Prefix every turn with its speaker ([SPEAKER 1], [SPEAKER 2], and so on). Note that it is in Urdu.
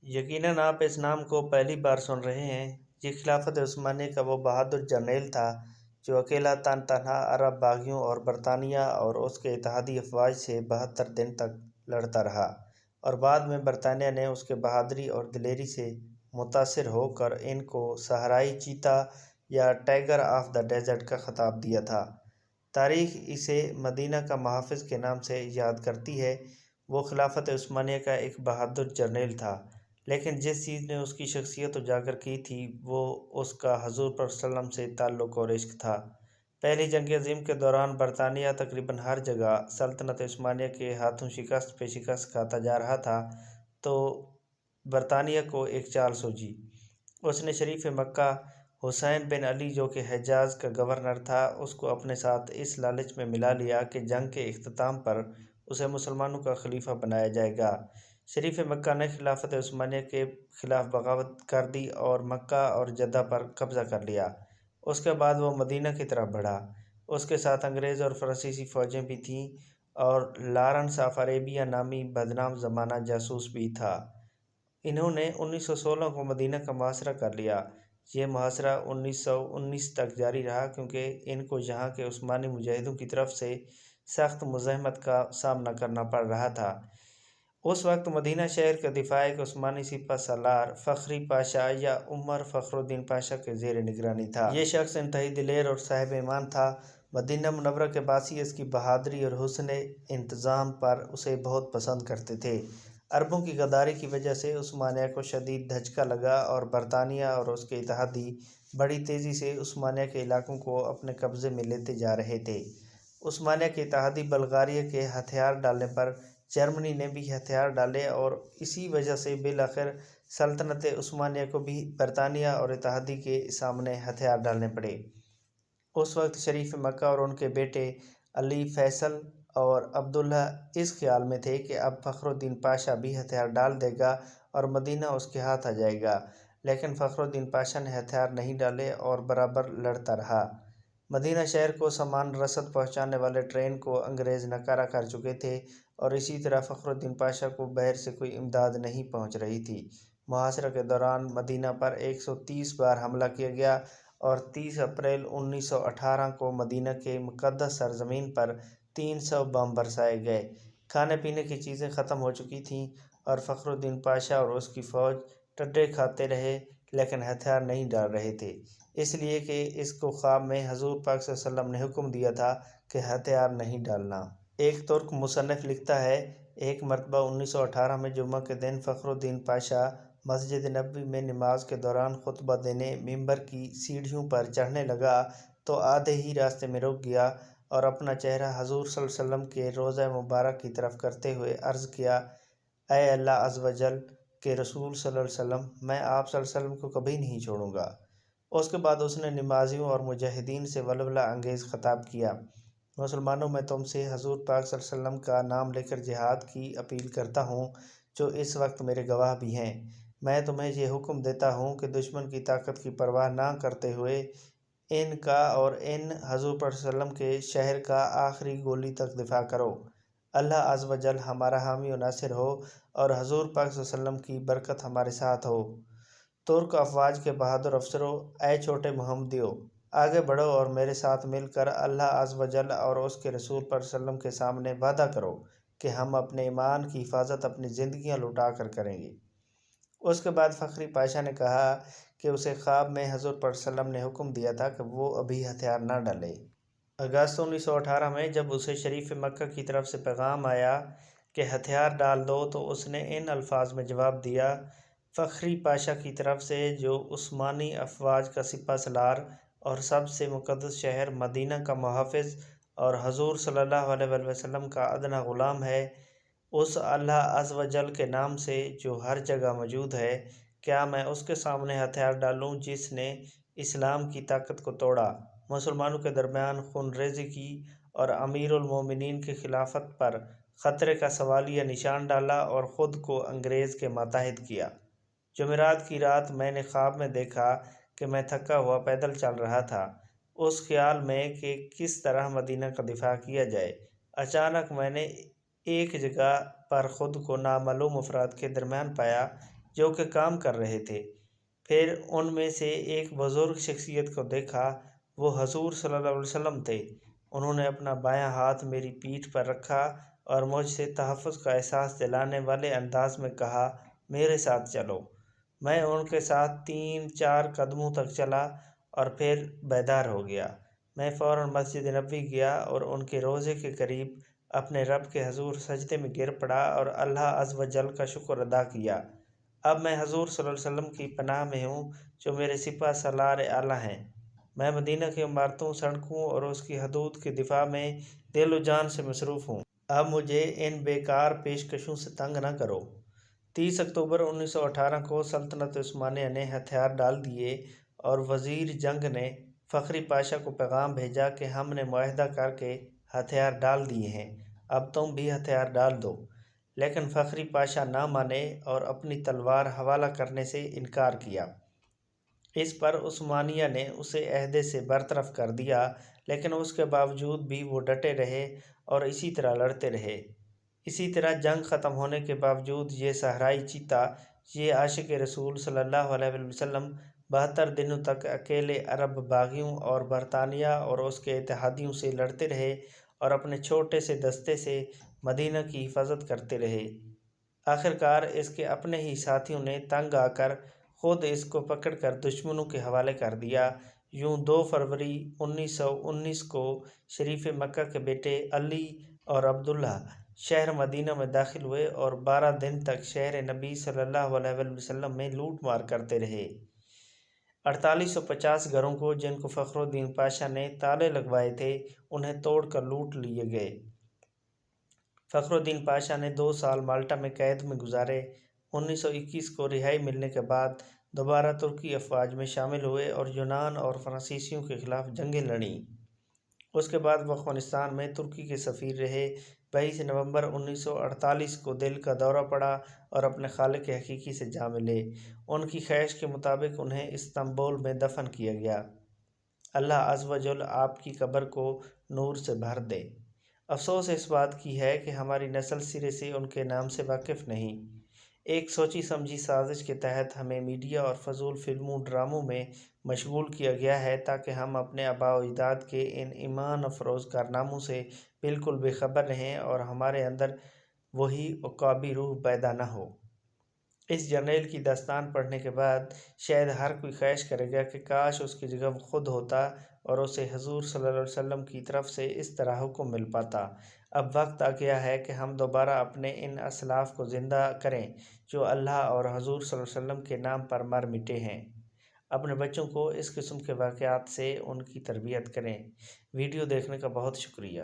[SPEAKER 1] یقیناً آپ اس نام کو پہلی بار سن رہے ہیں۔ یہ خلافت عثمانیہ کا وہ بہادر جرنیل تھا جو اکیلا تنہا عرب باغیوں اور برطانیہ اور اس کے اتحادی افواج سے 72 دن تک لڑتا رہا، اور بعد میں برطانیہ نے اس کے بہادری اور دلیری سے متاثر ہو کر ان کو صحرائی چیتا یا ٹائیگر آف دا ڈیزرٹ کا خطاب دیا تھا۔ تاریخ اسے مدینہ کا محافظ کے نام سے یاد کرتی ہے۔ وہ خلافت عثمانیہ کا ایک بہادر جرنیل تھا، لیکن جس چیز نے اس کی شخصیت اجاگر کی تھی وہ اس کا حضور پر وسلم سے تعلق اور عشق تھا۔ پہلی جنگ عظیم کے دوران برطانیہ تقریباً ہر جگہ سلطنت عثمانیہ کے ہاتھوں شکست پہ شکست کھاتا جا رہا تھا، تو برطانیہ کو ایک چال سوچی۔ اس نے شریف مکہ حسین بن علی جو کہ حجاز کا گورنر تھا اس کو اپنے ساتھ اس لالچ میں ملا لیا کہ جنگ کے اختتام پر اسے مسلمانوں کا خلیفہ بنایا جائے گا۔ شریف مکہ نے خلافت عثمانیہ کے خلاف بغاوت کر دی اور مکہ اور جدہ پر قبضہ کر لیا۔ اس کے بعد وہ مدینہ کی طرف بڑھا۔ اس کے ساتھ انگریز اور فرانسیسی فوجیں بھی تھیں، اور لارنس آف عربیہ نامی بدنام زمانہ جاسوس بھی تھا۔ انہوں نے 1916 کو مدینہ کا محاصرہ کر لیا۔ یہ محاصرہ 1919 تک جاری رہا کیونکہ ان کو یہاں کے عثمانی مجاہدوں کی طرف سے سخت مزاحمت کا سامنا کرنا پڑ رہا تھا۔ اس وقت مدینہ شہر کا دفاع ایک عثمانی سپہ سالار فخری پاشا یا عمر فخر الدین پاشا کے زیر نگرانی تھا۔ یہ شخص انتہائی دلیر اور صاحب ایمان تھا۔ مدینہ منورہ کے باسی اس کی بہادری اور حسن انتظام پر اسے بہت پسند کرتے تھے۔ عربوں کی غداری کی وجہ سے عثمانیہ کو شدید دھچکا لگا اور برطانیہ اور اس کے اتحادی بڑی تیزی سے عثمانیہ کے علاقوں کو اپنے قبضے میں لیتے جا رہے تھے۔ عثمانیہ کے اتحادی بلغاریہ کے ہتھیار ڈالنے پر جرمنی نے بھی ہتھیار ڈالے، اور اسی وجہ سے بالآخر سلطنت عثمانیہ کو بھی برطانیہ اور اتحادی کے سامنے ہتھیار ڈالنے پڑے۔ اس وقت شریف مکہ اور ان کے بیٹے علی فیصل اور عبداللہ اس خیال میں تھے کہ اب فخر الدین پاشا بھی ہتھیار ڈال دے گا اور مدینہ اس کے ہاتھ آ جائے گا، لیکن فخر الدین پاشا نے ہتھیار نہیں ڈالے اور برابر لڑتا رہا۔ مدینہ شہر کو سامان رسد پہنچانے والے ٹرین کو انگریز ناکارہ کر چکے تھے، اور اسی طرح فخر الدین پاشا کو بحر سے کوئی امداد نہیں پہنچ رہی تھی۔ محاصرہ کے دوران مدینہ پر 130 بار حملہ کیا گیا، اور 30 اپریل 1918 کو مدینہ کے مقدس سرزمین پر 300 بم برسائے گئے۔ کھانے پینے کی چیزیں ختم ہو چکی تھیں، اور فخر الدین پاشا اور اس کی فوج ٹڈے کھاتے رہے لیکن ہتھیار نہیں ڈال رہے تھے، اس لیے کہ اس کو خواب میں حضور پاک صلی اللہ علیہ وسلم نے حکم دیا تھا کہ ہتھیار نہیں ڈالنا۔ ایک ترک مصنف لکھتا ہے، ایک مرتبہ 1918 میں جمعہ کے دن فخر الدین پاشا مسجد نبوی میں نماز کے دوران خطبہ دینے ممبر کی سیڑھیوں پر چڑھنے لگا تو آدھے ہی راستے میں رک گیا اور اپنا چہرہ حضور صلی اللہ علیہ وسلم کے روضہ مبارک کی طرف کرتے ہوئے عرض کیا، اے اللہ عز و جل کے رسول صلی اللہ علیہ وسلم، میں آپ صلی اللہ علیہ وسلم کو کبھی نہیں چھوڑوں گا۔ اس کے بعد اس نے نمازیوں اور مجاہدین سے ولولہ انگیز خطاب کیا، مسلمانوں، میں تم سے حضور پاک صلی اللہ علیہ وسلم کا نام لے کر جہاد کی اپیل کرتا ہوں، جو اس وقت میرے گواہ بھی ہیں۔ میں تمہیں یہ حکم دیتا ہوں کہ دشمن کی طاقت کی پرواہ نہ کرتے ہوئے ان کا اور ان حضور پاک صلی اللہ علیہ وسلم کے شہر کا آخری گولی تک دفاع کرو۔ اللہ عز و جل ہمارا حامی و ناصر ہو، اور حضور پاک صلی اللہ علیہ وسلم کی برکت ہمارے ساتھ ہو۔ ترک افواج کے بہادر افسروں، اے چھوٹے محمدیوں، آگے بڑھو اور میرے ساتھ مل کر اللہ عز و جل اور اس کے رسول پر صلی اللہ علیہ وسلم کے سامنے وعدہ کرو کہ ہم اپنے ایمان کی حفاظت اپنی زندگیاں لٹا کر کریں گے۔ اس کے بعد فخری پاشا نے کہا کہ اسے خواب میں حضور پر صلی اللہ علیہ وسلم نے حکم دیا تھا کہ وہ ابھی ہتھیار نہ ڈالے۔ اگست 1918 میں جب اسے شریف مکہ کی طرف سے پیغام آیا کہ ہتھیار ڈال دو، تو اس نے ان الفاظ میں جواب دیا، فخری پاشا کی طرف سے، جو عثمانی افواج کا سپہ سالار اور سب سے مقدس شہر مدینہ کا محافظ اور حضور صلی اللہ علیہ وآلہ وسلم کا ادنا غلام ہے، اس اللہ عز و جل کے نام سے جو ہر جگہ موجود ہے، کیا میں اس کے سامنے ہتھیار ڈالوں جس نے اسلام کی طاقت کو توڑا، مسلمانوں کے درمیان خون ریزی کی اور امیر المومنین کی خلافت پر خطرے کا سوالیہ نشان ڈالا اور خود کو انگریز کے ماتحت کیا۔ جمعرات کی رات میں نے خواب میں دیکھا کہ میں تھکا ہوا پیدل چل رہا تھا، اس خیال میں کہ کس طرح مدینہ کا دفاع کیا جائے۔ اچانک میں نے ایک جگہ پر خود کو نامعلوم افراد کے درمیان پایا۔ جو کہ کام کر رہے تھے۔ پھر ان میں سے ایک بزرگ شخصیت کو دیکھا، وہ حضور صلی اللہ علیہ وسلم تھے۔ انہوں نے اپنا بایاں ہاتھ میری پیٹھ پر رکھا اور مجھ سے تحفظ کا احساس دلانے والے انداز میں کہا، میرے ساتھ چلو۔ میں ان کے ساتھ 3-4 قدموں تک چلا اور پھر بیدار ہو گیا۔ میں فوراً مسجد نبوی گیا اور ان کے روضے کے قریب اپنے رب کے حضور سجدے میں گر پڑا اور اللہ عز و جل کا شکر ادا کیا۔ اب میں حضور صلی اللہ علیہ وسلم کی پناہ میں ہوں جو میرے سپہ سالار اعلیٰ ہیں۔ میں مدینہ کی عمارتوں، سڑکوں اور اس کی حدود کے دفاع میں دل و جان سے مصروف ہوں۔ اب مجھے ان بیکار پیشکشوں سے تنگ نہ کرو۔ 30 اکتوبر 1918 کو سلطنت عثمانیہ نے ہتھیار ڈال دیے اور وزیر جنگ نے فخری پاشا کو پیغام بھیجا کہ ہم نے معاہدہ کر کے ہتھیار ڈال دیے ہیں، اب تم بھی ہتھیار ڈال دو۔ لیکن فخری پاشا نہ مانے اور اپنی تلوار حوالہ کرنے سے انکار کیا۔ اس پر عثمانیہ نے اسے عہدے سے برطرف کر دیا، لیکن اس کے باوجود بھی وہ ڈٹے رہے اور اسی طرح لڑتے رہے۔ اسی طرح جنگ ختم ہونے کے باوجود یہ صحرائی چیتا، یہ عاشق رسول صلی اللہ علیہ وسلم 72 دنوں تک اکیلے عرب باغیوں اور برطانیہ اور اس کے اتحادیوں سے لڑتے رہے اور اپنے چھوٹے سے دستے سے مدینہ کی حفاظت کرتے رہے۔ آخرکار اس کے اپنے ہی ساتھیوں نے تنگ آ کر خود اس کو پکڑ کر دشمنوں کے حوالے کر دیا۔ یوں 2 فروری 1919 کو شریف مکہ کے بیٹے علی اور عبداللہ شہر مدینہ میں داخل ہوئے اور 12 دن تک شہر نبی صلی اللہ علیہ وسلم میں لوٹ مار کرتے رہے۔ 4850 گھروں کو، جن کو فخر الدین پاشا نے تالے لگوائے تھے، انہیں توڑ کر لوٹ لیے گئے۔ فخر الدین پاشا نے 2 سال مالٹا میں قید میں گزارے۔ 1921 کو رہائی ملنے کے بعد دوبارہ ترکی افواج میں شامل ہوئے اور یونان اور فرانسیسیوں کے خلاف جنگیں لڑیں۔ اس کے بعد وہ افغانستان میں ترکی کے سفیر رہے۔ 22 نومبر 1948 کو دل کا دورہ پڑا اور اپنے خالق حقیقی سے جا ملے۔ ان کی خواہش کے مطابق انہیں استنبول میں دفن کیا گیا۔ اللہ عز و جل آپ کی قبر کو نور سے بھر دے۔ افسوس اس بات کی ہے کہ ہماری نسل سرے سے ان کے نام سے واقف نہیں۔ ایک سوچی سمجھی سازش کے تحت ہمیں میڈیا اور فضول فلموں ڈراموں میں مشغول کیا گیا ہے تاکہ ہم اپنے آباء و اجداد کے ان ایمان افروز کارناموں سے بالکل بے خبر رہیں اور ہمارے اندر وہی عقابی روح پیدا نہ ہو۔ اس جرنیل کی داستان پڑھنے کے بعد شاید ہر کوئی خواہش کرے گا کہ کاش اس کی جگہ وہ خود ہوتا اور اسے حضور صلی اللہ علیہ وسلم کی طرف سے اس طرح حکم مل پاتا۔ اب وقت آ گیا ہے کہ ہم دوبارہ اپنے ان اسلاف کو زندہ کریں جو اللہ اور حضور صلی اللہ علیہ وسلم کے نام پر مر مٹے ہیں۔ اپنے بچوں کو اس قسم کے واقعات سے ان کی تربیت کریں۔ ویڈیو دیکھنے کا بہت شکریہ۔